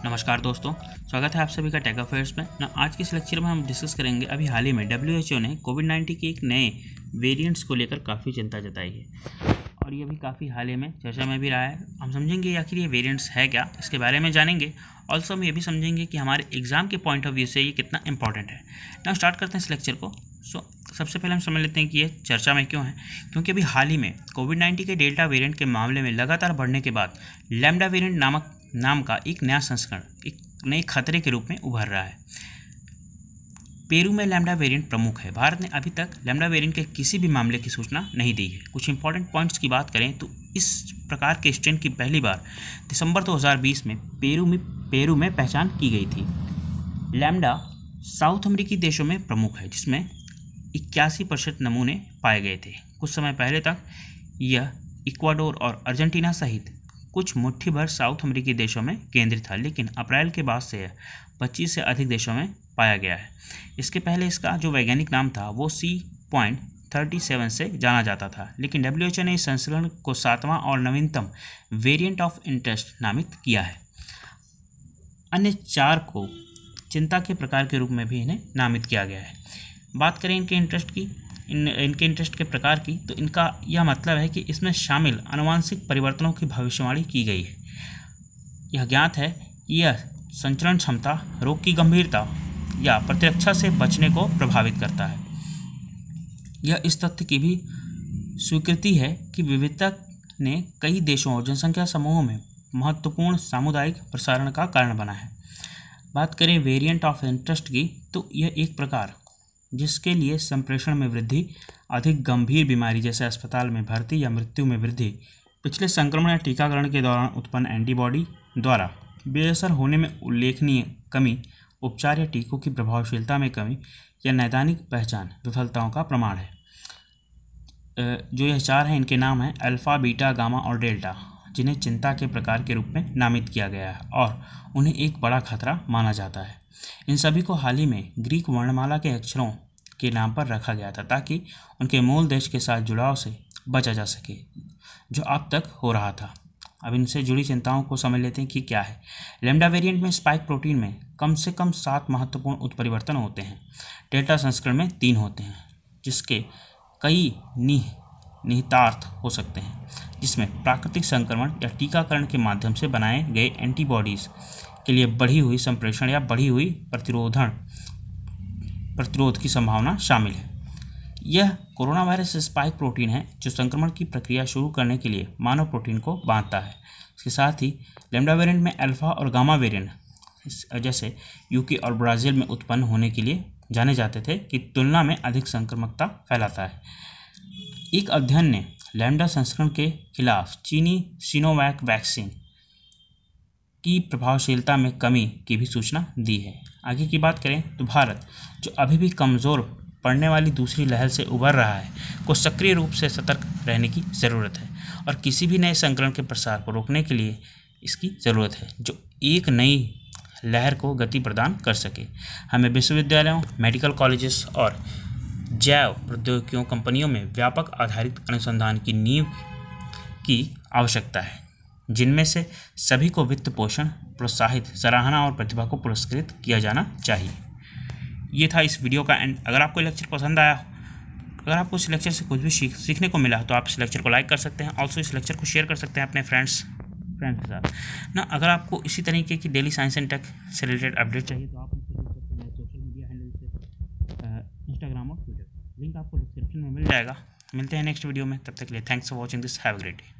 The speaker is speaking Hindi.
नमस्कार दोस्तों, स्वागत है आप सभी का टेक अफेयर्स में ना। आज के इस लेक्चर में हम डिस्कस करेंगे अभी हाल ही में WHO ने कोविड-19 के एक नए वेरिएंट्स को लेकर काफ़ी चिंता जताई है और ये भी काफ़ी हाल ही में चर्चा में भी रहा है। हम समझेंगे आखिर ये वेरिएंट्स है क्या, इसके बारे में जानेंगे। ऑल्सो हम ये भी समझेंगे कि हमारे एग्ज़ाम के पॉइंट ऑफ व्यू से ये कितना इंपॉर्टेंट है। ना स्टार्ट करते हैं इस लेक्चर को। सबसे पहले हम समझ लेते हैं कि ये चर्चा में क्यों है। क्योंकि अभी हाल ही में कोविड-19 के डेल्टा वेरिएंट के मामले में लगातार बढ़ने के बाद लैम्डा वेरिएंट नाम का एक नया संस्करण एक नए खतरे के रूप में उभर रहा है। पेरू में लैम्डा वेरिएंट प्रमुख है। भारत ने अभी तक लैम्डा वेरिएंट के किसी भी मामले की सूचना नहीं दी है। कुछ इंपॉर्टेंट पॉइंट्स की बात करें तो इस प्रकार के स्ट्रेन की पहली बार दिसंबर 2020 में पेरू में पहचान की गई थी। लैम्डा साउथ अमेरिकी देशों में प्रमुख है, जिसमें 81% नमूने पाए गए थे। कुछ समय पहले तक यह इक्वाडोर और अर्जेंटीना सहित कुछ मुट्ठी भर साउथ अमेरिकी देशों में केंद्रित था, लेकिन अप्रैल के बाद से यह 25 से अधिक देशों में पाया गया है। इसके पहले इसका जो वैज्ञानिक नाम था वो C.37 से जाना जाता था, लेकिन WHO ने इस संस्करण को 7वां और नवीनतम वेरिएंट ऑफ इंटरेस्ट नामित किया है। अन्य 4 को चिंता के प्रकार के रूप में भी इन्हें नामित किया गया है। बात करें इनके इंटरेस्ट के प्रकार की, तो इनका यह मतलब है कि इसमें शामिल आनुवंशिक परिवर्तनों की भविष्यवाणी की गई है। यह ज्ञात है कि यह संचरण क्षमता, रोग की गंभीरता या प्रतिरक्षा से बचने को प्रभावित करता है। यह इस तथ्य की भी स्वीकृति है कि विविधता ने कई देशों और जनसंख्या समूहों में महत्वपूर्ण सामुदायिक प्रसारण का कारण बना है। बात करें वेरिएंट ऑफ इंटरेस्ट की, तो यह एक प्रकार जिसके लिए संप्रेषण में वृद्धि, अधिक गंभीर बीमारी जैसे अस्पताल में भर्ती या मृत्यु में वृद्धि, पिछले संक्रमण या टीकाकरण के दौरान उत्पन्न एंटीबॉडी द्वारा बेअसर होने में उल्लेखनीय कमी, उपचार या टीकों की प्रभावशीलता में कमी या नैदानिक पहचान विफलताओं का प्रमाण है। जो यह 4 हैं, इनके नाम हैं अल्फ़ा, बीटा, गामा और डेल्टा, जिन्हें चिंता के प्रकार के रूप में नामित किया गया है और उन्हें एक बड़ा खतरा माना जाता है। इन सभी को हाल ही में ग्रीक वर्णमाला के अक्षरों के नाम पर रखा गया था, ताकि उनके मूल देश के साथ जुड़ाव से बचा जा सके, जो अब तक हो रहा था। अब इनसे जुड़ी चिंताओं को समझ लेते हैं कि क्या है। लैम्डा वेरिएंट में स्पाइक प्रोटीन में कम से कम 7 महत्वपूर्ण उत्परिवर्तन होते हैं। डेल्टा संस्करण में 3 होते हैं, जिसके कई निहितार्थ हो सकते हैं, जिसमें प्राकृतिक संक्रमण या टीकाकरण के माध्यम से बनाए गए एंटीबॉडीज़ के लिए बढ़ी हुई संप्रेषण या बढ़ी हुई प्रतिरोध की संभावना शामिल है। यह कोरोना वायरस स्पाइक प्रोटीन है, जो संक्रमण की प्रक्रिया शुरू करने के लिए मानव प्रोटीन को बांधता है। इसके साथ ही लैम्डा वेरिएंट में अल्फा और गामा वेरिएंट, जैसे यूके और ब्राज़ील में उत्पन्न होने के लिए जाने जाते थे, की तुलना में अधिक संक्रामकता फैलाता है। एक अध्ययन ने लैम्डा संस्करण के खिलाफ चीनी सिनोवैक वैक्सीन की प्रभावशीलता में कमी की भी सूचना दी है। आगे की बात करें तो भारत, जो अभी भी कमज़ोर पड़ने वाली दूसरी लहर से उभर रहा है, को सक्रिय रूप से सतर्क रहने की ज़रूरत है और किसी भी नए संक्रमण के प्रसार को रोकने के लिए इसकी ज़रूरत है, जो एक नई लहर को गति प्रदान कर सके। हमें विश्वविद्यालयों, मेडिकल कॉलेजेस और जैव प्रौद्योगिकियों कंपनियों में व्यापक आधारित अनुसंधान की नींव की आवश्यकता है, जिनमें से सभी को वित्त पोषण, प्रोत्साहित, सराहना और प्रतिभा को पुरस्कृत किया जाना चाहिए। ये था इस वीडियो का एंड। अगर आपको लेक्चर पसंद आया, अगर आपको इस लेक्चर से कुछ भी सीखने को मिला, तो आप इस लेक्चर को लाइक कर सकते हैं। ऑल्सो इस लेक्चर को शेयर कर सकते हैं अपने फ्रेंड्स के साथ ना। अगर आपको इसी तरीके की डेली साइंस एंड टेक से रिलेटेड अपडेट चाहिए, तो आप मुझसे जुड़ सकते हैं सोशल मीडिया हैंडल से, इंस्टाग्राम और ट्विटर। लिंक आपको डिस्क्रिप्शन में मिल जाएगा। मिलते हैं नेक्स्ट वीडियो में, तब तक के लिए thanks for watching this. Have a great day.